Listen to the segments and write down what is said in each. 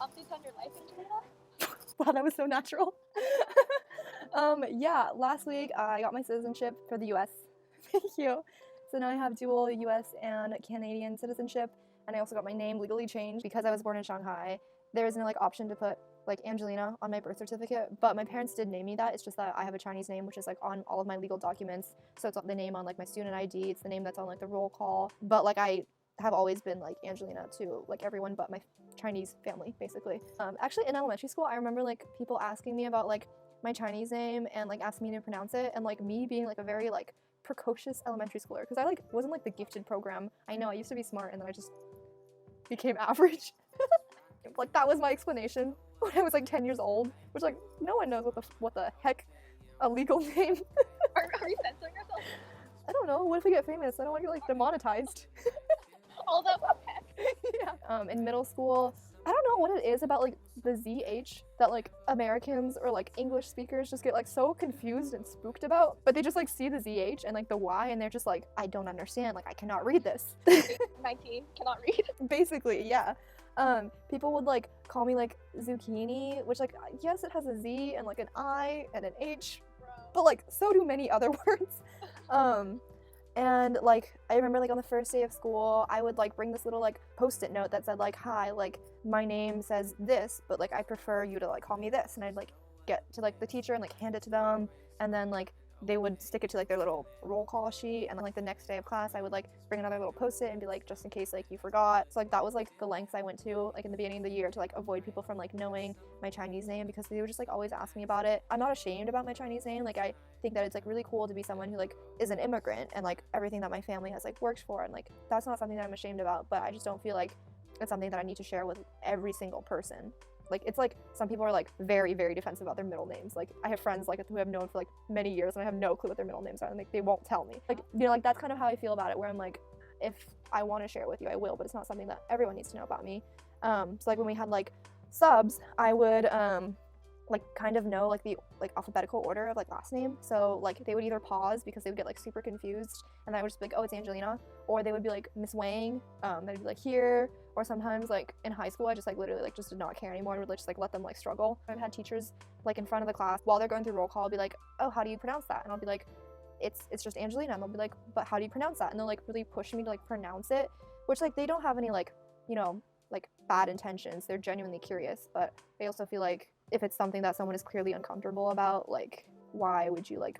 updates on your life, Angelina? Wow, that was so natural. Yeah, last week I got my citizenship for the US. Thank you. So now I have dual US and Canadian citizenship, and I also got my name legally changed because I was born in Shanghai. There is no like option to put like Angelina on my birth certificate, but my parents did name me that. It's just that I have a Chinese name, which is like on all of my legal documents. So it's the name on like my student ID, it's the name that's on like the roll call. But like I have always been like Angelina to like everyone but my Chinese family, basically. Actually, in elementary school, I remember like people asking me about like my Chinese name and like asking me to pronounce it, and like me being like a very like precocious elementary schooler because I like wasn't like the gifted program. I know I used to be smart and then I just became average. Like that was my explanation when I was like 10 years old, which like no one knows what the heck a legal name. Are you censoring yourself? I don't know. What if we get famous? I don't want to get like demonetized. All that for heck. Yeah. In middle school, I don't know what it is about like the ZH that like Americans or like English speakers just get like so confused and spooked about, but they just like see the ZH and like the Y and they're just like, I don't understand, like I cannot read this. 19, cannot read. Basically, yeah. People would like call me like zucchini, which like yes it has a Z and like an I and an H, but like so do many other words. And like I remember like on the first day of school I would like bring this little like post-it note that said like, hi, like my name says this, but like I prefer you to like call me this, and I'd like get to like the teacher and like hand it to them, and then like they would stick it to like their little roll call sheet, and then like the next day of class I would like bring another little post-it and be like, just in case like you forgot. So like that was like the lengths I went to like in the beginning of the year to like avoid people from like knowing my Chinese name, because they would just like always ask me about it. I'm not ashamed about my Chinese name. Like I think that it's like really cool to be someone who like is an immigrant and like everything that my family has like worked for, and like that's not something that I'm ashamed about, but I just don't feel like it's something that I need to share with every single person. Like it's like some people are like very, very defensive about their middle names. Like I have friends like who I've known for like many years and I have no clue what their middle names are, and like they won't tell me. Like, you know, like that's kind of how I feel about it, where I'm like, if I want to share it with you I will, but it's not something that everyone needs to know about me. So like when we had like subs, I would like kind of know like the like alphabetical order of like last name. So like they would either pause because they would get like super confused and I would just be like, oh, it's Angelina, or they would be like Miss Wang, they'd be like here. Or sometimes like in high school I just like literally like just did not care anymore and would just like let them like struggle. I've had teachers like in front of the class while they're going through roll call, I'll be like, oh, how do you pronounce that? And I'll be like, it's just Angelina, and they'll be like, but how do you pronounce that? And they'll like really push me to like pronounce it, which like they don't have any like, you know, like bad intentions. They're genuinely curious, but I also feel like if it's something that someone is clearly uncomfortable about, like why would you like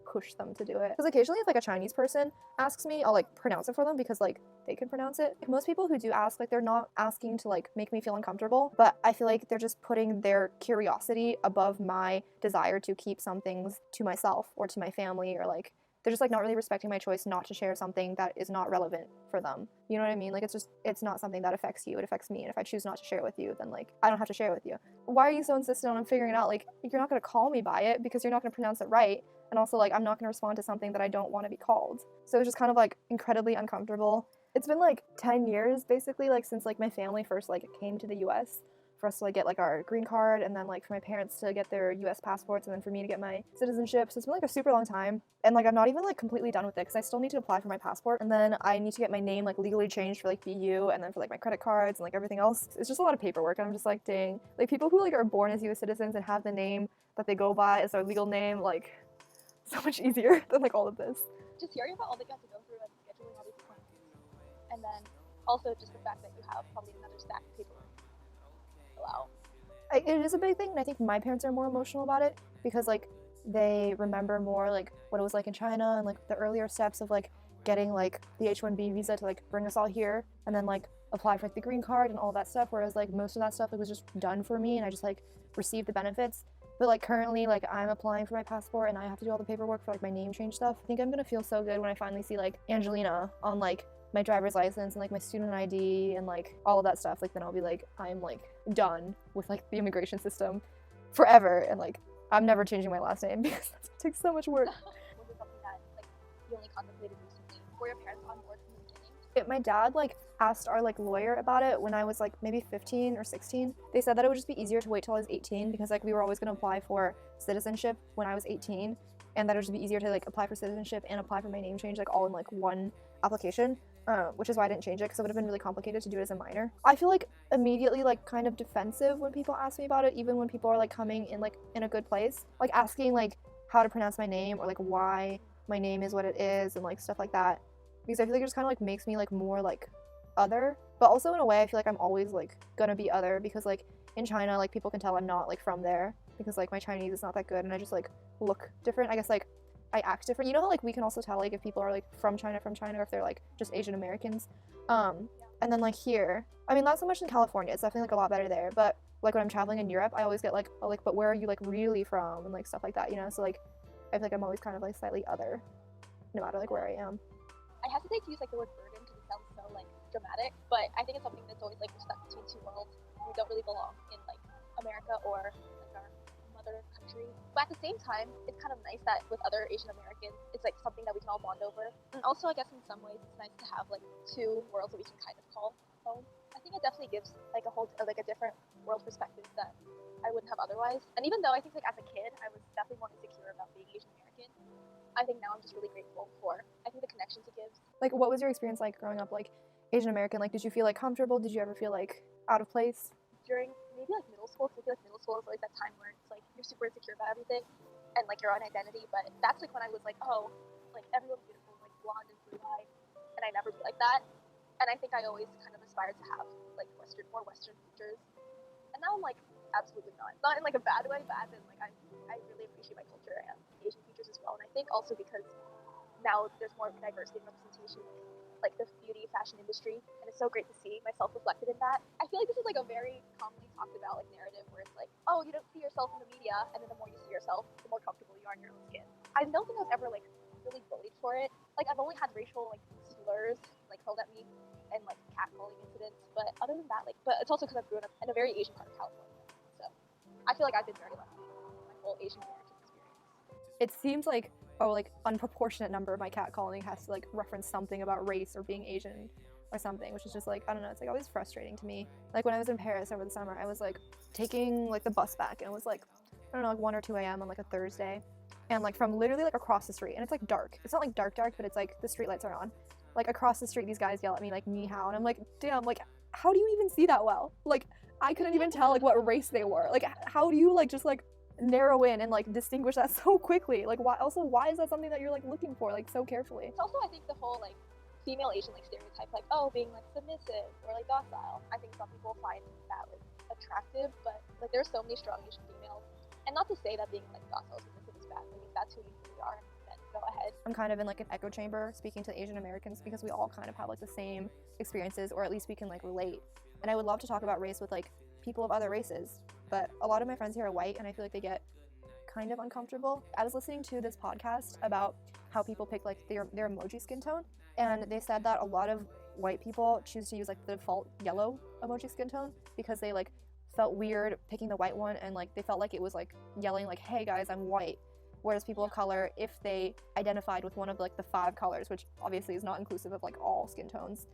push them to do it? Because occasionally if like a Chinese person asks me, I'll like pronounce it for them because like they can pronounce it. Like, most people who do ask, like they're not asking to like make me feel uncomfortable, but I feel like they're just putting their curiosity above my desire to keep some things to myself or to my family, or like they're just like not really respecting my choice not to share something that is not relevant for them. You know what I mean? Like it's not something that affects you, it affects me, and if I choose not to share it with you, then like I don't have to share it with you. Why are you so insistent on figuring it out? Like you're not gonna call me by it because you're not gonna pronounce it right, and also like I'm not gonna respond to something that I don't want to be called. So it's just kind of like incredibly uncomfortable. It's been like 10 years basically, like since like my family first like came to the US for us to like get like our green card, and then like for my parents to get their US passports, and then for me to get my citizenship. So it's been like a super long time, and like I'm not even like completely done with it because I still need to apply for my passport, and then I need to get my name like legally changed for like BU, and then for like my credit cards and like everything else. It's just a lot of paperwork, and I'm just like, dang, like people who like are born as US citizens and have the name that they go by as their legal name, like so much easier than like all of this. Just hearing about all that you have to go through and scheduling all these appointments, and then also just the fact that you have probably another stack of paperwork. Wow. It is a big thing, and I think my parents are more emotional about it because like they remember more like what it was like in China and like the earlier steps of like getting like the H-1B visa to like bring us all here, and then like apply for like the green card and all that stuff, whereas like most of that stuff like was just done for me and I just like received the benefits. But like currently like I'm applying for my passport and I have to do all the paperwork for like my name change stuff. I think I'm gonna feel so good when I finally see like Angelina on like my driver's license and like my student ID and like all of that stuff. Like then I'll be like, I'm like done with like the immigration system forever, and like I'm never changing my last name because that takes so much work. Was it something that like you only contemplated recently? Were your parents on board from the beginning? My dad like asked our like lawyer about it when I was like maybe 15 or 16. They said that it would just be easier to wait till I was 18 because like we were always going to apply for citizenship when I was 18, and that it would just be easier to like apply for citizenship and apply for my name change like all in like one application. which is why I didn't change it because it would have been really complicated to do it as a minor. I feel like immediately like kind of defensive when people ask me about it, even when people are like coming in like in a good place, like asking like how to pronounce my name or like why my name is what it is and like stuff like that, because I feel like it just kind of like makes me like more like other, but also in a way I feel like I'm always like gonna be other because like in China like people can tell I'm not like from there because like my Chinese is not that good and I just like look different. I guess like I act different. You know how like we can also tell like if people are like from China or if they're like just Asian Americans. And then like here, I mean not so much in California. It's definitely like a lot better there. But like when I'm traveling in Europe, I always get like, oh, like, but where are you like really from and like stuff like that, you know? So like I feel like I'm always kind of like slightly other, no matter like where I am. I hesitate to use like the word burden because it sounds so like dramatic, but I think it's something that's always like we're stuck between two worlds. We don't really belong in like America or like our mother country. But at the same time, it's kind of nice that with other Asian Americans, it's like something that we can all bond over. And also, I guess in some ways, it's nice to have like two worlds that we can kind of call home. I think it definitely gives like a whole like a different world perspective that I wouldn't have otherwise. And even though I think like as a kid, I was definitely more insecure about being Asian American, I think now I'm just really grateful for, I think, the connections it gives. Like, what was your experience like growing up, like, Asian American? Like, did you feel, like, comfortable? Did you ever feel, like, out of place? During maybe, like, middle school, because I feel like middle school is always that time where it's, like, you're super insecure about everything and, like, your own identity. But that's, like, when I was, like, oh, like, everyone's beautiful, like, blonde and blue-eyed, and I never be like that. And I think I always kind of aspired to have, like, more Western features. And now I'm, like, absolutely not. Not in, like, a bad way, but as in, like, I really appreciate my culture and Asian features as well. And I think also because now there's more diversity and representation in like the beauty fashion industry, and it's so great to see myself reflected in that. I feel like this is like a very commonly talked about like narrative where it's like, oh, you don't see yourself in the media, and then the more you see yourself, the more comfortable you are in your own skin. I don't think I was ever like really bullied for it. Like I've only had racial like slurs like hurled at me and like catcalling incidents, but other than that, like, but it's also because I've grown up in a very Asian part of California, so I feel like I've been very lucky in my whole Asian American experience. It seems like like unproportionate number of my catcalling has to like reference something about race or being Asian or something, which is just like, I don't know, it's like always frustrating to me. Like when I was in Paris over the summer, I was like taking like the bus back and it was like, I don't know, like 1 or 2 a.m. on like a Thursday, and like from literally like across the street, and it's like dark. It's not like dark, but it's like the street lights are on. Like across the street, these guys yell at me like ni hao, and I'm like, damn, like how do you even see that well? Like I couldn't even tell like what race they were. Like how do you like just like narrow in and like distinguish that so quickly? Like why is that something that you're like looking for like so carefully? It's also, I think, the whole like female Asian like stereotype, like, oh, being like submissive or like docile. I think some people find that like attractive, but like there's so many strong Asian females, and not to say that being like docile or submissive is bad. I mean, that's who you really are, then go ahead. I'm kind of in like an echo chamber speaking to Asian Americans because we all kind of have like the same experiences, or at least we can like relate. And I would love to talk about race with like people of other races, but a lot of my friends here are white and I feel like they get kind of uncomfortable. I was listening to this podcast about how people pick like their emoji skin tone, and they said that a lot of white people choose to use like the default yellow emoji skin tone because they like felt weird picking the white one, and like they felt like it was like yelling like, hey guys, I'm white. Whereas people of color, if they identified with one of like the 5 colors, which obviously is not inclusive of like all skin tones,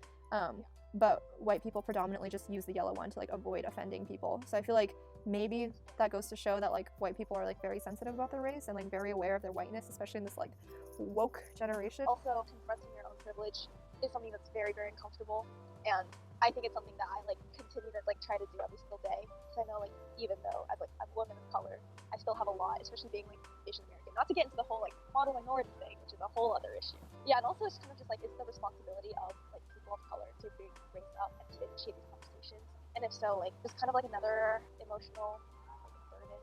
but white people predominantly just use the yellow one to like avoid offending people. So I feel like maybe that goes to show that like white people are like very sensitive about their race and like very aware of their whiteness, especially in this like woke generation. Also, confronting your own privilege is something that's very, very uncomfortable, and I think it's something that I like continue to like try to do every single day, because I know like even though I'm a woman of color, I still have a lot, especially being like Asian American. Not to get into the whole like model minority thing, which is a whole other issue. Yeah, and also it's kind of just like it's the responsibility of like people of color to bring race up and to initiate these conversations. And if so, like it's kind of like another emotional like, burden,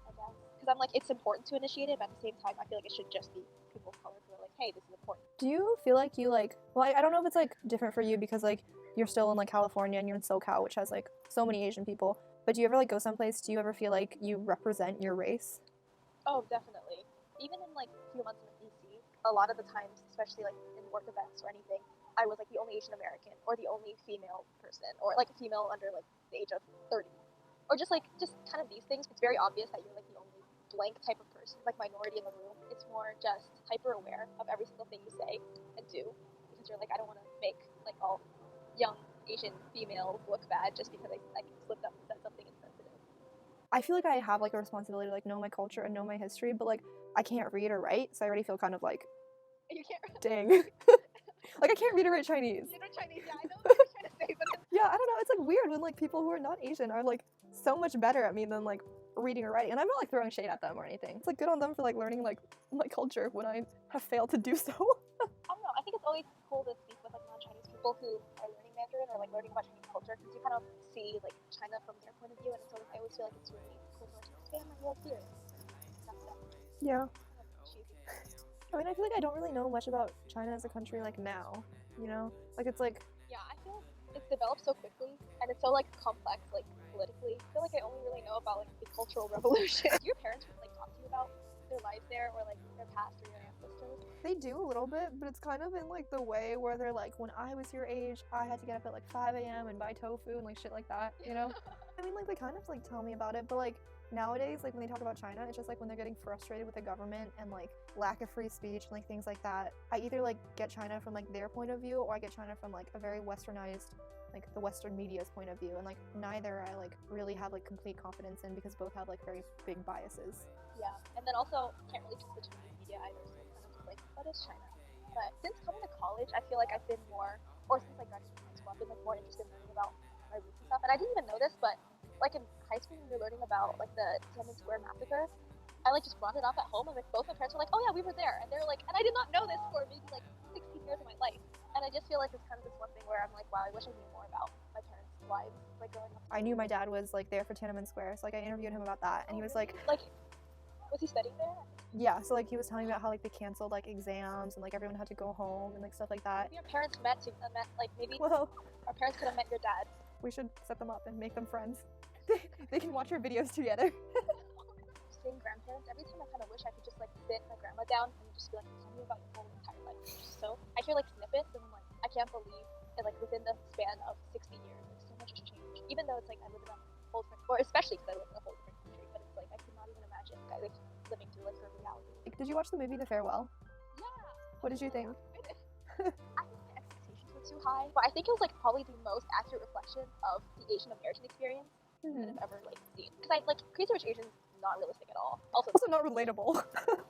I guess. Because I'm like, it's important to initiate it, but at the same time, I feel like it should just be people of color who are like, hey, this is important. Do you feel like you like, well, I don't know if it's like different for you because like you're still in like California and you're in SoCal, which has like so many Asian people, but do you ever like go someplace, do you ever feel like you represent your race? Oh, definitely. Even in like a few months in DC, a lot of the times, especially like in work events or anything, I was like the only Asian American or the only female person or like a female under like the age of 30. Or just kind of these things. It's very obvious that you're like the only blank type of person, like minority in the room. It's more just hyper aware of every single thing you say and do, because you're like, I don't want to make like all young Asian females look bad just because I slipped up and said something insensitive. I feel like I have like a responsibility to like know my culture and know my history, but like I can't read or write, so I already feel kind of like You can't. dang. Like I can't read or write Chinese. You know Chinese, yeah, I know what you're trying to say, but Yeah, I don't know. It's like weird when like people who are not Asian are like so much better at me than like reading or writing. And I'm not like throwing shade at them or anything. It's like good on them for like learning like my culture when I have failed to do so. I don't know. I think it's always cool to speak with like non-Chinese people who are learning Mandarin or like learning about Chinese culture because you kind of see like China from their point of view, and it's always, I always feel like it's really cool to like expand my world here. That's it. Yeah. Kind of cheesy. I mean, I feel like I don't really know much about China as a country like now, you know? Like it's like, Yeah, I feel it's developed so quickly and it's so like complex like politically. I feel like I only really know about like the Cultural Revolution. Do your parents like talk to you about their lives there or like their past or your ancestors? they do a little bit, but it's kind of in like the way where they're like, when I was your age, I had to get up at like 5 a.m. and buy tofu and like shit like that, you know? I mean, like they kind of like tell me about it, but like nowadays, like when they talk about China, it's just like when they're getting frustrated with the government and like lack of free speech and like things like that. I either like get China from like their point of view or I get China from like a very westernized, like the Western media's point of view, and like neither I like really have like complete confidence in because both have like very big biases. Yeah, and then also can't really trust the Chinese media either, so it's kind of just like, what is China? But since coming to college, I feel like I've been more, or since I graduated from high school, I've been like more interested in learning about my roots and stuff. And I didn't even know this, but like in high school when we were learning about like the Tiananmen Square massacre, I like just brought it up at home, and like both my parents were like, "Oh yeah, we were there," and they're like, and I did not know this for maybe like 16 years of my life. And I just feel like it's kind of this one thing where I'm like, wow, I wish I knew more about my parents' lives, like growing up. I knew my dad was like there for Tiananmen Square, so like I interviewed him about that, and he was like, was he studying there? yeah, so like he was telling me about how like they canceled like exams and like everyone had to go home and like stuff like that. Maybe your parents met like maybe Well, our parents could have met your dad. we should set them up and make them friends. They can watch our videos together. Seeing grandparents, every time I kind of wish I could just like sit my grandma down and just be like, tell me about your whole entire life. So I hear like snippets and I'm like, I can't believe it, like within the span of 60 years, like so much has changed. Even though it's like I live in a whole different, or especially because I live in a whole different country, but it's like I could not even imagine like living through like her reality. Did you watch the movie The Farewell? Yeah. What did you think? I think my expectations were too high, but I think it was like probably the most accurate reflection of the Asian American experience that I've ever like seen. Because I like Crazy Rich Asians is not realistic at all. Also not relatable.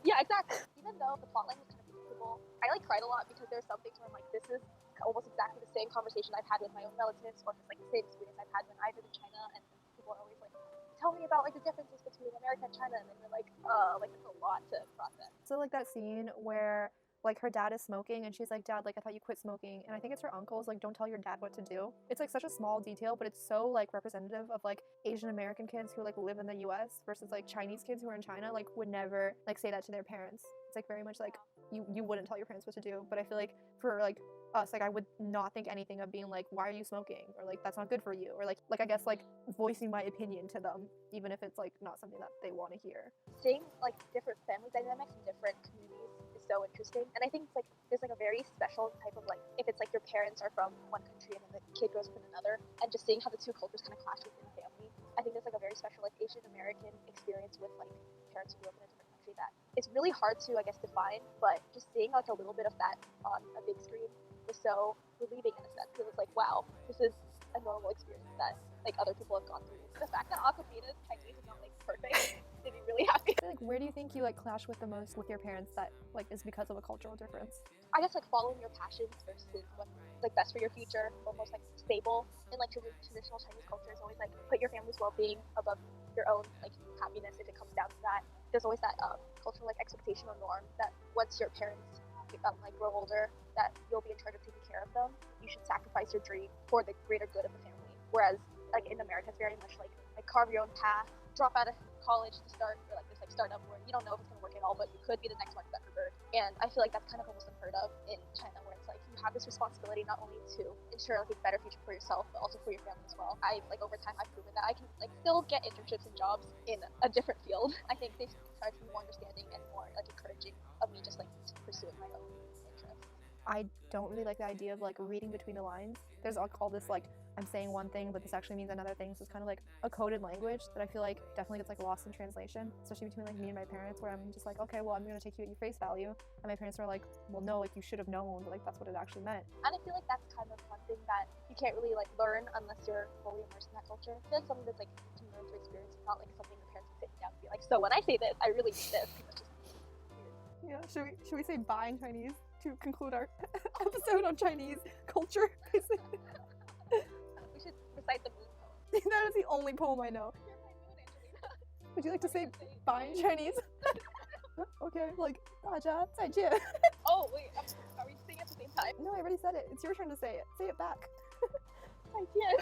yeah, exactly. Even though the plotline was kind of predictable, I like cried a lot because there's some things where I'm like, this is almost exactly the same conversation I've had with my own relatives, or just like the same experience I've had when I visited China, and people are always like, tell me about like the differences between America and China, and then you're like, like it's a lot to process. So like that scene where like her dad is smoking and she's like, Dad, like I thought you quit smoking, and I think it's her uncle's like, don't tell your dad what to do. It's like such a small detail, but it's so like representative of like Asian American kids who like live in the US versus like Chinese kids who are in China like would never like say that to their parents. It's like very much like you wouldn't tell your parents what to do, but I feel like for like us, like I would not think anything of being like, why are you smoking, or like that's not good for you, or like I guess like voicing my opinion to them even if it's like not something that they want to hear. Seeing like different family dynamics in different communities is so interesting, and I think it's like there's like a very special type of like, if it's like your parents are from one country and then the kid grows up in another, and just seeing how the two cultures kind of clash within the family, I think there's like a very special like Asian American experience with like parents who grew up in a different country that it's really hard to I guess define, but just seeing like a little bit of that on a big screen was so relieving in a sense, because it's like, wow, this is a normal experience that like other people have gone through. The fact that Aquafina's Chinese is not like perfect made me really happy. Like where do you think you like clash with the most with your parents that like is because of a cultural difference? I guess like following your passions versus what's like best for your future, or most like stable. And like traditional Chinese culture is always like put your family's well-being above your own like happiness. If it comes down to that, there's always that cultural like expectation or norm that once your parents like grow older, that you'll be in charge of taking care of them. You should sacrifice your dream for the greater good of the family. Whereas like in America, it's very much like carve your own path, drop out of college to start or like this like startup where you don't know if it's gonna work at all, but you could be the next Mark Zuckerberg. And I feel like that's kind of almost unheard of in China, where it's like you have this responsibility not only to ensure like a better future for yourself, but also for your family as well. I like over time I've proven that I can like still get internships and jobs in a different field. I think they started to be more understanding and more like encouraging of me just like pursuing my own interests. I don't really like the idea of like reading between the lines. There's all this like, I'm saying one thing but this actually means another thing, so it's kind of like a coded language that I feel like definitely gets like lost in translation, especially between like me and my parents, where I'm just like, okay, well I'm gonna take you at your face value, and my parents are like, well no, like you should have known, like that's what it actually meant. And I feel like that's kind of one thing that you can't really like learn unless you're fully immersed in that culture. I feel like something that's like to learn through experience, not like something the parents can sit down and be like, so when I say this I really mean this. It's just weird. Yeah, should we say bye in Chinese? to conclude our episode on Chinese culture. Basically. We should recite the moon poem. That is the only poem I know. You're my moon, Angelina. Would you like to say bye in Chinese? Okay, like 大家再见. Oh, wait, are we saying it at the same time? No, I already said it. It's your turn to say it. Say it back. 再见.